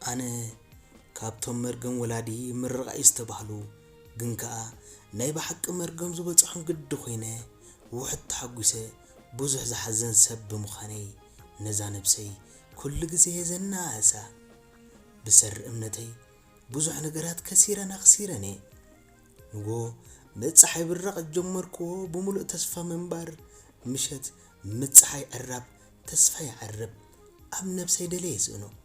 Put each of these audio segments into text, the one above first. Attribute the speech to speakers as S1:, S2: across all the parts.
S1: أنا كابتن مرجم ولادي من رئيس تبهلو جنكا نايب حق مرجم زبط عن قد خينه وحد حقوسه بزح زحزن سب مخاني نزان بسي كل جزء زنا أسا بسر امنتي بزح نجارات كثيرة نخسيرني نجو متصحي بالرق جمركو بملء تصفى منبر مشت متصحي الرب تصفى يعرب أم نفسي دليز إنه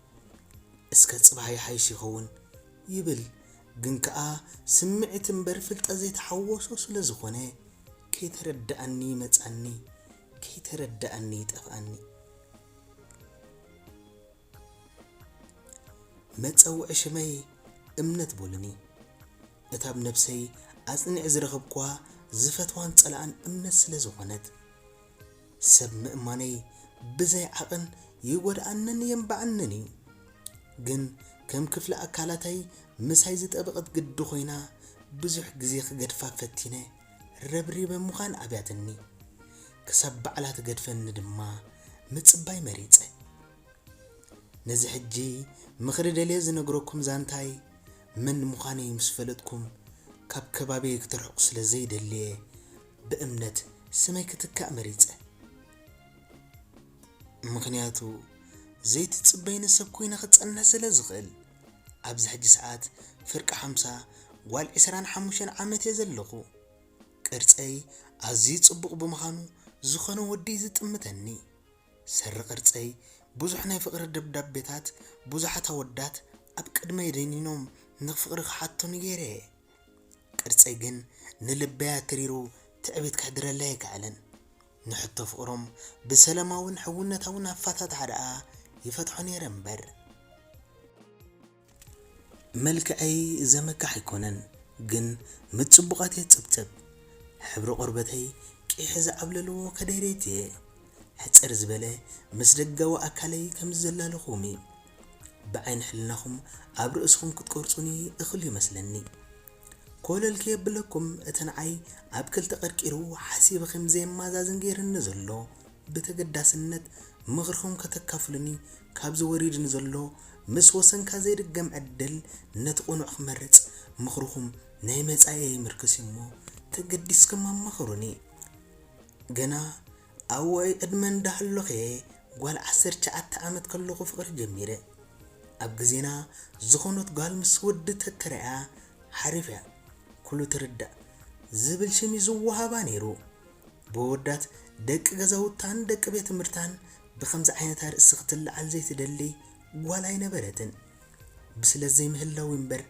S1: اسكت صباحي حيشي خون يبل جنكا سمعت مبرفلت أزيت حوصو سلزخونه كي تردأني متعني كي تردأني تفعني متصوع شمي امنت بولني اتاب نفسي أصنع زرغبكوا زفتوان تسألان امنت سلزخونت سب مأماني بزي عقن يقول أنني ينبعنني جن كم كفل أكالتي مسايزت أبقت قد خوينا بزح جزيخ قد فافتينه ربري بمخان أبياتني كسب على تقد فن دما متصباي مريضة نزح الجي مخرد ليز نقركم زانتاي من مخاني مسفلتكم كاب كبابي يكترحق سلزيد اللي بأمنت سميك تكا مريضة مخنياتو زيت تصبين السبكوين خدس أنها سلزغل أبز حج ساعات فرق 5 والعسران حموشان عامت يزلقو قرصي أزي صبق بمخانو زخنو ودي زتمتني سر قرصي بزح ناي فقر دبدبيتات بزحة ودات أب قدما يدينينوم نفقر حاتو نيري قرصي جن نلبيا تريرو تعبت كحدر الله يكعلن نحطو فقرم بسلاماون حونتاون أفاتات عرقا يفتحوني رمبر ملكعي زمك حيكونن جن متصبقات يتصبتب حبر قربتي كي حز عبللو كديريتي حتصر زبله مسدقوا أكالي كم زلال خومي بعين حلناهم عبر اسخم كتقرصوني اخلي مسلني كل الكيب لكم اتنعي عبكل تقرقيرو حسيب خمزي مازازن غير نزلو بتقداسنت مغرهم كتكافلني كابز وريد نزلو مس وسن كازيد جمع الدل نتقونو اخمرص مخرهم ناي مصاي مركسيمو تقديس كما مخروني جنا اوي ادمن دحلوخي قال 19 عامت كلو فقر جميره اب غزينا زخونت قال مسود تتريا حرفيا كله تردأ زبل شميزو وهابا نيرو بودات دق غزاوتان دق بيت مرتان بخمس عينات رأسختل على زيت دلي ولا ينبرتن بسلازي مهلاو ينبر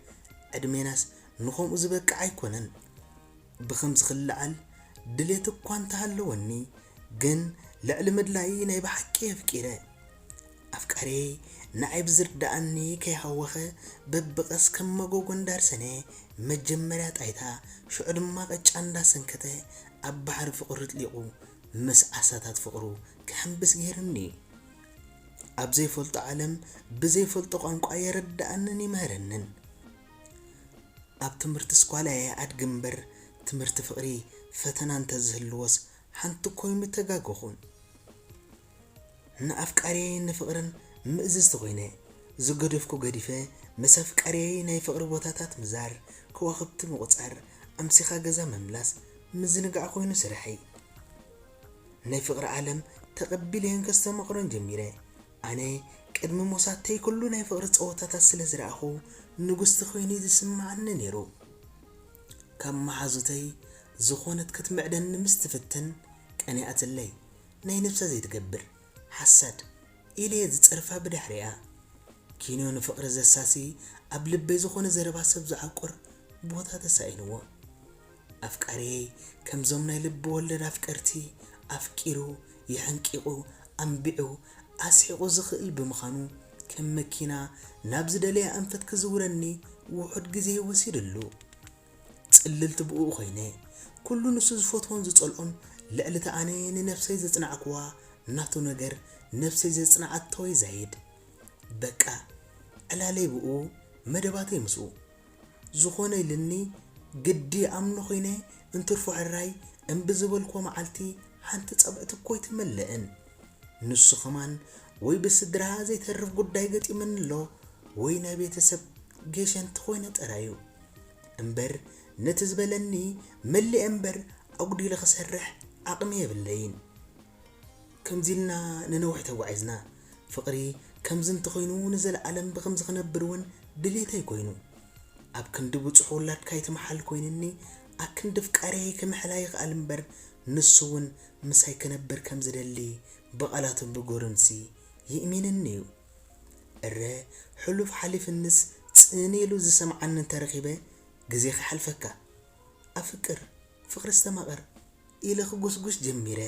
S1: ادميناس نخوم زبك عيكونن بخمس خلعل دليت كوان تهلوني جن لعلمد لاي ناي بحكي فكيره أفكاري نعيب زرداني كي هوخه ببقس كم مغوغن دارسنه مجمرات ايتا شو ادما قچاندا سنكته ابحر فقرت ليقو مس عساتات فقرو كحنبس غيرني ابزي فلط عالم بزي فلط قانقا يردانني مهرنن اب تمرت سكوالاي ادغمبر تمرت فقري فتنان تزهلوس حنت كوي متغاغخون نافكاري نفقرن مئزز تغينه زغدفكو غديفه مسافكاري ناي فقر بوتاتات مزار كواخبت مقصر امسيخا غزا مملاس مزنقع خوينو سرحي ناي فقر عالم تقبلين كستمقرن جميره انا قدم موساتي كله ناي فقر صوتاتات سلازراخو نغست خويني تسمعني نيرو كم حازتي زخونت كتمعدن مستفتن كاني اتلي ناي نفسه زي تكبر حسد إلي زتصرفها بدحريا كينو نفقر زساسي أب لبي زخون زربا سب زعقر بوتا تساينو أفكاري كم زمنا لب ولد أفكارتي أفكيرو يحنكيقو أنبيعو أسحقو زخيل بمخانو كم مكينا نابز دليا أنفت كزورني وحد جزيه وسيدلو تقللت بقو خيني كل نسوز فوتون زتصلقون لألتا أني نفسي زتنعكوا ناتو نجر نفسي زصنعت توي زايد بقى الا لي بو مدباتي مسو زخوني لني قدي امنو خينه انترفو عراي انبزبلكو معلتي حنت صبعت كوي تملئن نص خمان وي بسدرها زي ترف قداي قطي من له ወይ ናይ ቤተሰብ ገሸንቲ ኮይነ ጥራዩ እምበር ነቲ ዝበለኒ መሊእ እምበር ኣጉዲለ ክሰርሕ ዓቕሚ የብለይን ከምዚልና ንነዊሕ ተጓዒዝና ፍቕሪ ከምዚ እንተኮይኑ ንዘለዓለም ብከምዚ ክነብር እውን ድሌተይ ኮይኑ ኣብ ክንዲ ብፅሑ ውላድካ ይትመሓል ኮይንኒ ኣብ ክንዲ ፍቃረይ ክምሕላ ይኽኣል እምበር ንሱ እውን ምሳይ ክነብር ከም ዝደሊ ብቓላቱን ብጎርምሲ ይእሚንኒ እዩ እረ ሕሉፍ ሓሊፍንስ ጽኒሉ ዝሰምዓኒ እንተረኺበ ግዜ ክሓልፈካ ኣፍቅር ፍቕሪ ዝተማቐር ኢለ ክጉስጉስ ጀሚረ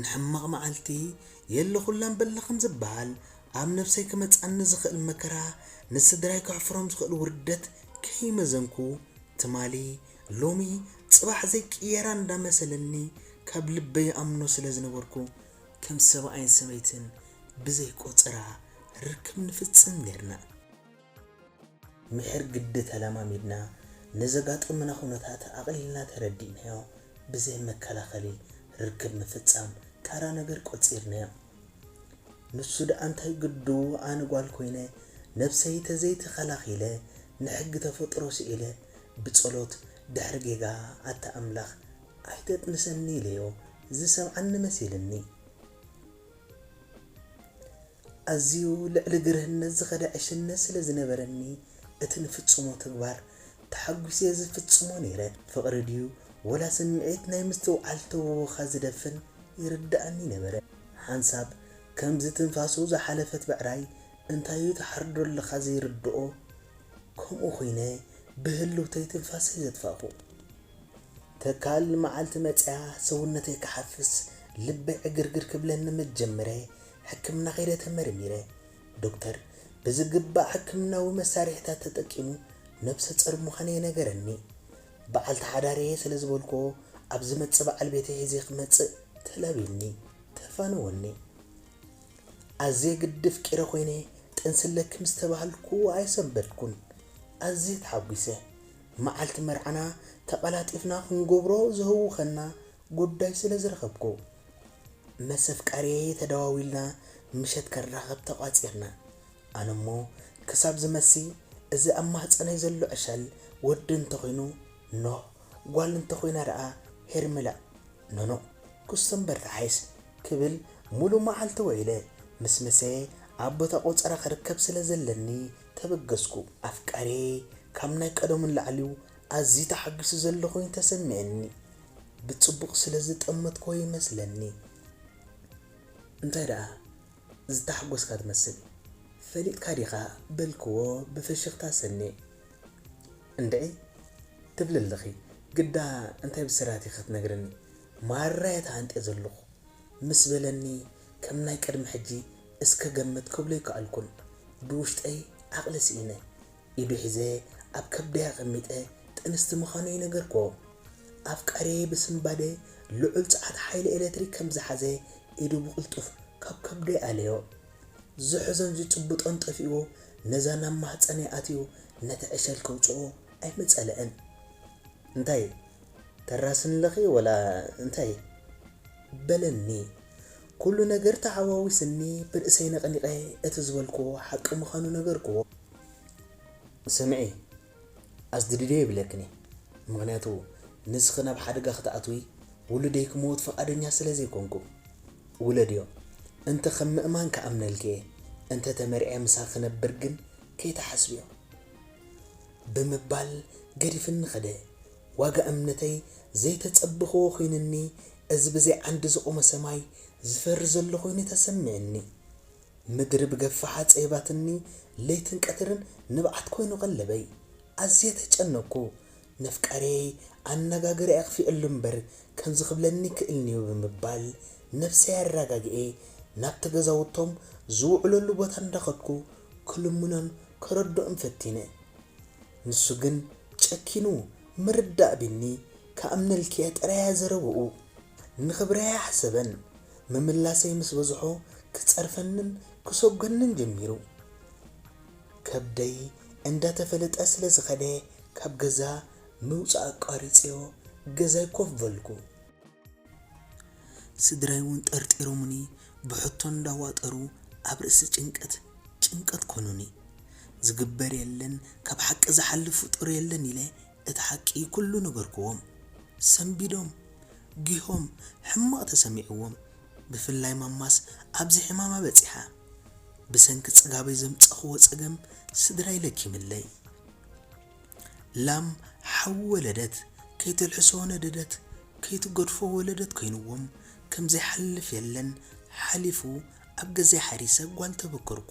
S1: ንሕማቕ መዓልቲ የለኹላን በለኸም ዝበሃል ኣብ ነፍሰይ ክመጻኒ ዝኽእል መከራ ንስድራይ ክሕፍሮም ዝኽእል ውርደት ከይመዘንኩ ትማሊ ሎሚ ጽባሕ ዘይቅየራ እንዳመሰለኒ ካብ ልበይ ኣምኖ ስለ ዝነበርኩ ከም ሰብኣይን ሰበይትን ብዘይቆፅራ ርክብ ንፍጽም ነርና ምሕር ግዲ ተለማሚድና ንዘጋጥምና ኩነታት ኣቕሊልና ተረዲእናዮ ብዘይ መከላኸሊ ርክብ ምፍጻም ታራ ነገር ቆፂርናዮ ንሱ ደኣ እንታይ ግዱ ኣነ ጓል ኮይነ ነፍሰይ ተዘይተኸላኺለ ንሕጊ ተፈጥሮ ስኢለ ብጸሎት ድሕሪ ጌጋ ኣታ ኣምላኽ ኣይተጥንሰኒ ኢለዮ ዝሰምዓኒ መሲልኒ ኣዝዩ ልዕሊ ግርህነት ዝኸደ ዕሽነት ስለ ዝነበረኒ እቲ ንፍጽሞ ተግባር ተሓጒሰ ዝፍጽሞ ነይረ ፍቕሪ ድዩ ወላ ስምዒት ናይ ምስትውዓል ተወውኻ ዝደፍን ይርዳእኒ ነበረ ሓንሳብ ከምዚ ትንፋሱ ዝሓለፈት ብዕራይ እንታይ ተሓርዶለኻ ዘይርድኦ ከምኡ ኮይነ ብህልውተይ ትንፋሰይ ዘጥፋፉ ተካል መዓልቲ መፅያ ሰውነተይ ክሓፍስ ልበይ ዕግርግር ክብለኒ መጀመረ ሕክምና ኸይደ ተመርሚረ ዶክተር ብዝግባእ ሕክምናዊ መሳርሒታት ተጠቂሙ ነብሰ ፀር ምዃነ ነገረኒ በዓልቲ ሓዳርየ ስለ ዝበልኮ ኣብ ዝመፅእ በዓል ቤተ ሒዘ ክመፅእ ተላቢልኒ ተፋነወኒ ኣዝየ ግድፍ ቂረ ኮይነ ጥንስለክም ዝተባሃልኩ ኣይሰንበድኩን ኣዝየ ተሓጒሰ መዓልቲ መርዓና ተቐላጢፍና ክንገብሮ ዝህውኸና ጉዳይ ስለ ዝረኸብኩ መሰፍቃርየ ተደዋዊልና ምሸት ከራኸብ ተቋፂርና ኣነሞ ክሳብ ዝመሲ እዚ ኣብ ማህፀነይ ዘሎ ዕሸል ወዲ እንተኮይኑ ኖ ጓል እንተኮይና ደኣ ሄርምላ ኖኖ ክስተንበር ተሓይስ ክብል ሙሉእ መዓልቲ ወይለ ምስ መሰየ ኣብ ቦታ ቆፀራ ክርከብ ስለ ዘለኒ ተበገስኩ ኣፍቃርየ ካብ ናይ ቀደምን ላዕልዩ ኣዝዩ ተሓጊሱ ዘሎ ኮይኑ ተሰሚዐኒ ብፅቡቕ ስለ ዝጠመትኮ ይመስለኒ እንታይ ደኣ ዝተሓጎስካ ትመስል ፈሊጥካ ዲኻ በልክዎ ብፍሽኽታ ሰኒ እንድዒ ትብልለኺ ግዳ እንታይ ብስራቲ ክትነግረኒ ማራየት ሃንጤ ዘለኹ ምስ በለኒ ከም ናይ ቀድሚ ሕጂ እስከ ገመት ክብሎ ይከኣልኩን ብውሽጠይ ዓቕሊ ስኢነ ኢዱ ሒዘ ኣብ ከብደያ ቀሚጠ ጥንስቲ ምዃኑ ይነገርኮ ኣፍቃርየ ብስምባደ ልዑል ፀዓት ሓይሊ ኤሌክትሪክ ከም ዝሓዘ ኢዱ ብቕልጡፍ ካብ ከብደይ ኣለዮ ዝሕዞን ዝጭብጦን ጠፊዎ ነዛ ናብ ማህፀነይ ኣትዩ ነቲ ዕሸል ከውፅኦ ኣይመፀለአን እንታይ ተራስንለኺ ወላ እንታይ በለኒ ኩሉ ነገር ተሓዋዊስኒ ብርእሰይ ነቐኒቐ እቲ ዝበልክዎ ሓቂ ምዃኑ ነገርክዎ ስምዒ ኣዝድድደ ይብለክኒ ምክንያቱ ንስኺ ናብ ሓደጋ ክትኣትዊ ውሉደይ ክመውት ፈቃደኛ ስለ ዘይኮንኩ ውለድዮ እንተ ከም ምእማን ከኣምነልከ እንተ ተመርዐ ምሳኽ ክነብር ግን ከይተሓስብዮ ብምባል ገዲፍኒ ኸደ ዋጋ እምነተይ ዘይተፀብኽዎ ኮይንኒ እዚ ብዘይ ዓንዲ ዝቆመ ሰማይ ዝፈሪ ዘሎ ኮይኑ ተሰሚዕኒ ምድሪ ብገፋሓ ፀይባትኒ ለይትን ቀትርን ንብዓት ኮይኑ ቀለበይ ኣዝየ ተጨነኩ ነፍቃርየ ኣነጋገር ኣኽፊኡሉ እምበር ከምዚ ክብለኒ ክእልኒዩ ብምባል ነፍሰይ ኣረጋግኤ ናብቲ ገዛውቶም ዝውዕለሉ ቦታ እንዳኸድኩ ክልሙኖን ከረድኦን ፈቲነ ንሱ ግን ጨኪኑ ምርዳእ ብኒ ከኣምነልክየ ጥራያ ዘረብኡ ንኽብረያ ሓሰበን ምምላሰይ ምስ በዝሖ ክፀርፈንን ክሰጎንን ጀሚሩ ከብደይ እንዳተፈለጠ ስለ ዝኸደ ካብ ገዛ ምውፃእ ኣቋሪፅዮ ገዛይ ኮፍ በልኩ ስድራይ እውን ጠርጢሮሙኒ ብሕቶ እንዳዋጠሩ ኣብ ርእሲ ጭንቀት ኮኑኒ ዝግበር የለን ካብ ሓቂ ዝሓልፍ ፍጡር የለን ኢለ እቲ ሓቂ ኩሉ ነገርክዎም ሰንቢዶም ጊሆም ሕማቕ ተሰሚዕዎም ብፍላይ ማማስ ኣብዚ ሕማማ በፂሓ ብሰንኪ ጽጋበይ ዘምጽኽዎ ጸገም ስድራይ ለኪምለይ ላም ሓው ወለደት ከይትልሕሶ ነደደት ከይትገድፎ ወለደት ኮይንዎም ከምዘይሓልፍ የለን ሓሊፉ ኣብ ገዛይ ሓሪሰ ጓል ተበከርኩ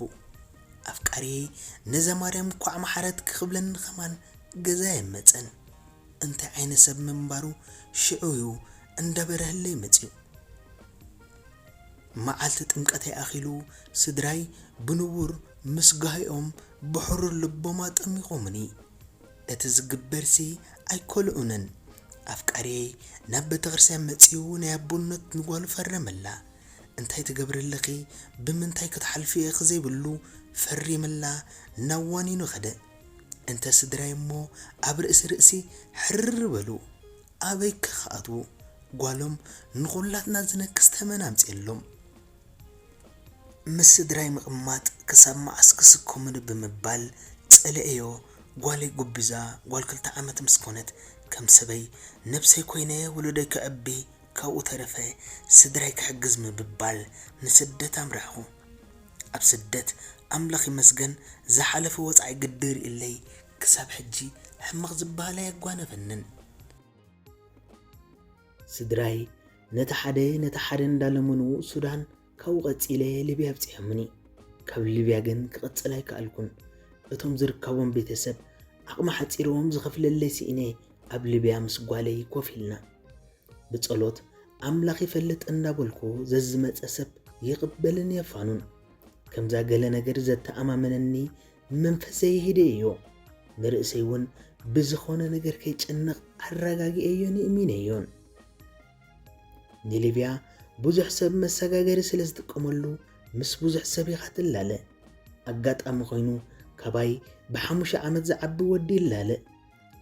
S1: ኣፍቃሪ ነዛ ማርያም ኳዕ ማሕረት ክኽብለኒ ኸማን ገዛ የመፀን እንታይ ዓይነት ሰብ ምንባሩ ሽዑዩ እንዳበረህለይ መፅዩ መዓልቲ ጥምቀተይ ኣኺሉ ስድራይ ብንቡር ምስጋሂኦም ብሕሩር ልቦም ኣጠሚቖምኒ እቲ ዝግበርሲ ኣይኮልኡንን ኣፍቃሪ ናብ ቤተክርስትያን መፅዩ ናይ ኣቦነት ንጓሉ ፈረመላ እንታይ ትገብርለኺ ብምንታይ ክትሓልፊ እኺ ዘይብሉ ፈሪመላ ናዋኒኑ ኸደ እንተ ስድራይ እሞ ኣብ ርእሲ ሕርር በሉ ኣበይ ክኸኣትዉ ጓሎም ንኹላትና ዝነክስ ተመን ኣምፅሎም ምስ ስድራይ ምቕማጥ ክሳብ መዓስ ክስከሙን ብምባል ፀለአዮ ጓለይ ጉቢዛ ጓል 2 ዓመት ምስ ኮነት ከም ሰበይ ነብሰይ ኮይነ ወለደይ ክዕቢ ካብኡ ተረፈ ስድራይ ክሕግዝ ምብባል ንስደት ኣምራሕኹ ኣብ ስደት ኣምላኽ ይመስገን ዝሓለፈ ወፃኢ ግድር ኢለይ ክሳብ ሕጂ ሕማቕ ዝበሃል ኣየጓነፈንን ስድራይ ነቲ ሓደ እንዳለመኑ ሱዳን ካብኡ ቀፂለ ሊብያ በፂሖምኒ ካብ ሊብያ ግን ክቕፅል ኣይከኣልኩን እቶም ዝርከቦም ቤተሰብ ዓቕሚ ሓፂሮም ዝኸፍለለይ ሲኢነ ኣብ ሊብያ ምስ ጓለይ ኮፍ ኢልና ብጸሎት ኣምላኽ ይፈልጥ እንዳበልኩ ዘዝመፀ ሰብ ይቕበልን የፋኑን ከምዛ ገለ ነገር ዘተኣማመነኒ መንፈሰይ ይሄደ እዮ ንርእሰይ እውን ብዝኾነ ነገር ከይጨነቕ ኣረጋጊአዮን እሚነዮን ንሊብያ ብዙሕ ሰብ መሰጋገሪ ስለ ዝጥቀመሉ ምስ ብዙሕ ሰብ ይኻትላለ ኣጋጣሚ ኮይኑ ካባይ ብ5 ዓመት ዝዓቢ ወዲ ይላለ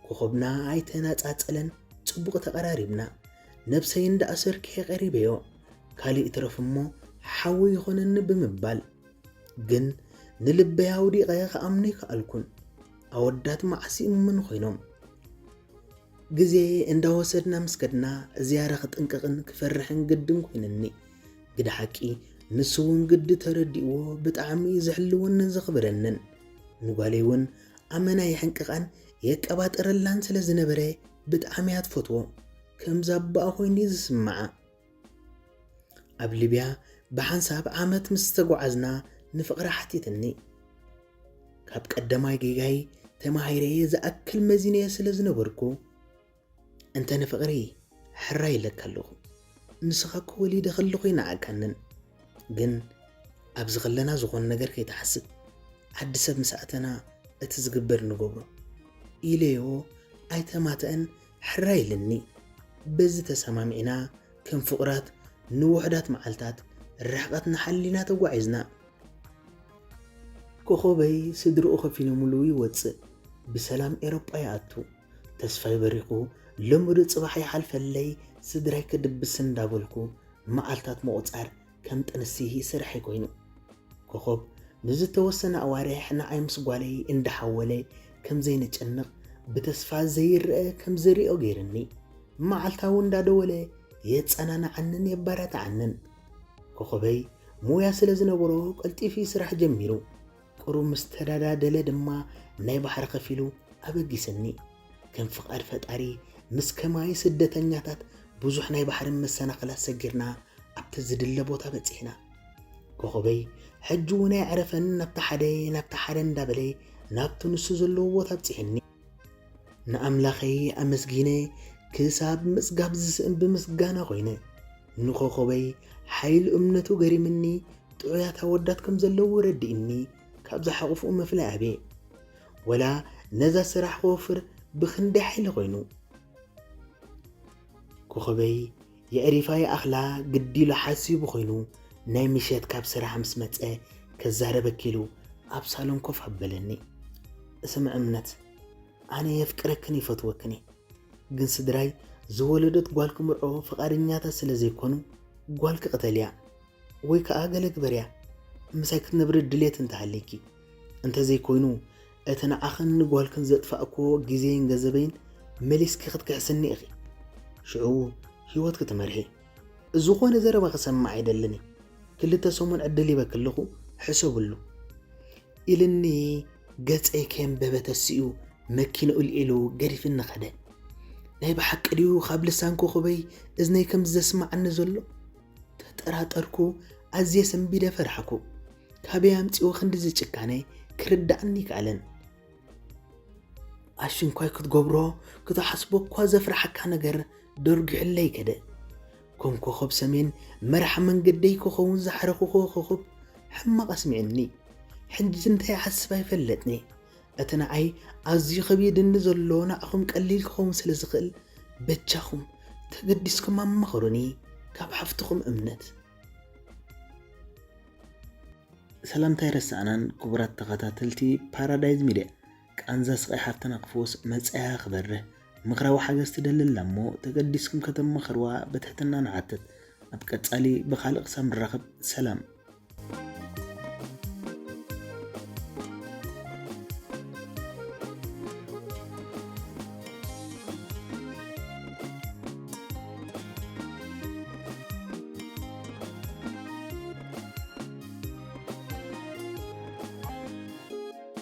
S1: ኮኸብና ኣይተናጻጸለን ጽቡቕ ተቐራሪብና ነብሰይ እንዳኣሰርክ ቀሪበዮ ካልእ ትረፍ እሞ ሓዊ ይኾነኒ ብምባል ግን ንልበይ ኣውዲቐ ከኣምነ ይከኣልኩን ኣወዳት ማዕሲእምን ኮይኖም ግዜ እንዳወሰድና ምስከድና ዝያረ ክጥንቅቕን ክፈርሕን ግድን ኮይነኒ ግደ ሓቂ ንስውን ግዲ ተረዲእዎ ብጣዕሚ ዝሕልወንን ዘኽብረንን ንጓለይ እውን ኣመና ይሕንቅቓን የቀባጠረላን ስለ ዝነበረ ብጣዕሚ ኣትፈትዎ ከምዛ ኣባኣ ኮይኒ ዝስማዓ ኣብ ሊብያ ብሓንሳብ ዓመት ምስ ተጓዓዝና ንፍቕሪ ሓቲትኒ ካብ ቀዳማይ ጌጋይ ተማሂረ ዝኣክል መዚነየ ስለ ዝነበርኩ እንተ ንፍቕሪ ሕራ ኢለካ ኣለኹ ንስኻ ክወሊደ ከለኹ ይነዓካንን ግን ኣብዚ ኸለና ዝኾነ ነገር ከይተሓስብ ዓዲ ሰብ ምስኣተና እቲ ዝግበር ንገብሮ ኢለዮ ኣይተማትአን ሕራ ኢልኒ በዚ ተሰማሚዕና ከም ፍቕራት ንውሕዳት መዓልታት ርሕቐት ንሓሊና ተጓዒዝና ኮኸበይ ስድርኡ ኸፊሉ ሙሉ ይወፅእ ብሰላም ኤሮጳ ይኣቱ ተስፋይ በሪኹ ልሙድ ጽባሕ ይሓልፈለይ ስድራይ ክድብስ እንዳበልኩ መዓልታት መቑፃር ከም ጥንሲ ስራሕ ኮይኑ ኮኸብ ንዝተወሰነ ኣዋርሕ ንዓይ ምስ ጓለይ እንዳሓወለ ከም ዘይንጨንቕ ብተስፋ ዘይርአ ከም ዘሪኦ ገይርኒ መዓልታዊ እንዳደወለ የጸናንዓንን የባረታዓንን ኮኸበይ ሞያ ስለ ዝነበሮ ቀልጢፊ ስራሕ ጀሚሩ ቁሩብ ምስ ተዳዳደለ ድማ ናይ ባሕሪ ከፊሉ ኣበጊሰኒ ከም ፍቓድ ፈጣሪ ምስ ከማይ ስደተኛታት ብዙሕ ናይ ባሕሪ መሰናኽላት ሰጊርና ኣብቲ ዝድለ ቦታ በፂሕና ኮኸበይ ሕጂ እውን ኣይዕረፈን ናብቲ ሓደ እንዳበለ ናብቲ ንሱ ዘለዎ ቦታ በፂሕኒ ንኣምላኸይ ኣመስጊነ ክሳብ ምጽጋብ ዝስእን ብምስጋና ኮይነ ንኮኸበይ ሓይሊ እምነቱ ገሪምኒ ጥዑያት ኣወዳት ከም ዘለዉ ረዲእኒ ካብ ዝሓቑፍኡ መፍላይ ኣበ ወላ ነዛ ስራሕ ክወፍር ብክንደይ ሓይሊ ኮይኑ ኮኸበይ የዕሪፋይ ኣኽላ ግዲሉ ሓሲቡ ኮይኑ ናይ ምሸት ካብ ስራሕ ምስ መፀ ከዛረበ ኪሉ ኣብ ሳሎን ኮፍ ኣበለኒ እስም እምነት ኣነ የፍቅረክን ይፈትወክኒ ግን ስድራይ ዝወለደት ጓል ክምርዖ ፍቓደኛታት ስለ ዘይኮኑ ጓል ክቕተልያ ወይ ከዓ ገለ ግበርያ ምሳይ ክትነብር ድሌት እንተሃለይኪ እንተ ዘይኮይኑ أتنعخن قوالكن زد فأكو جزين جذبين مليس كحسني أخي شعو هيوات كتمرهي الزخون زربا قسم عيدلني كل تسومن أدلي بكلخو حسب له إلني قد أي كان ببتسيو مكين أقول إلو قريف النخدة ناي بحق ليو خاب لسانكو خبي إذني كم زسمع عن زلو تترات أركو عزيا سنبيدا فرحكو كابي أمتي وخندزي تشكاني كرد عني كالن عشان كواي كتقبرو كتو حسبو كوا زفرحك نجر درق علي كده كم كوخب سمين مرح من قدي كوخون زحرقو كوخب حما قسمعني حنجز انتهي حسبا يفلتني أتنعي عزي خبيد النزلونا أخم قليل كوخم سلزغل بتشاخم تقدسكم عم مخروني كاب حفتكم أمنت سلام تيرسانان كبرات تغتاتلتي بارادايز ميديا كأنزا سقي حفتنا قفوس مزعها خبره مخراو حاجة استدلل لمو تقدسكم كتم مخروا بتحتنا نعتد أبقى تسالي بخالق سام الرغب سلام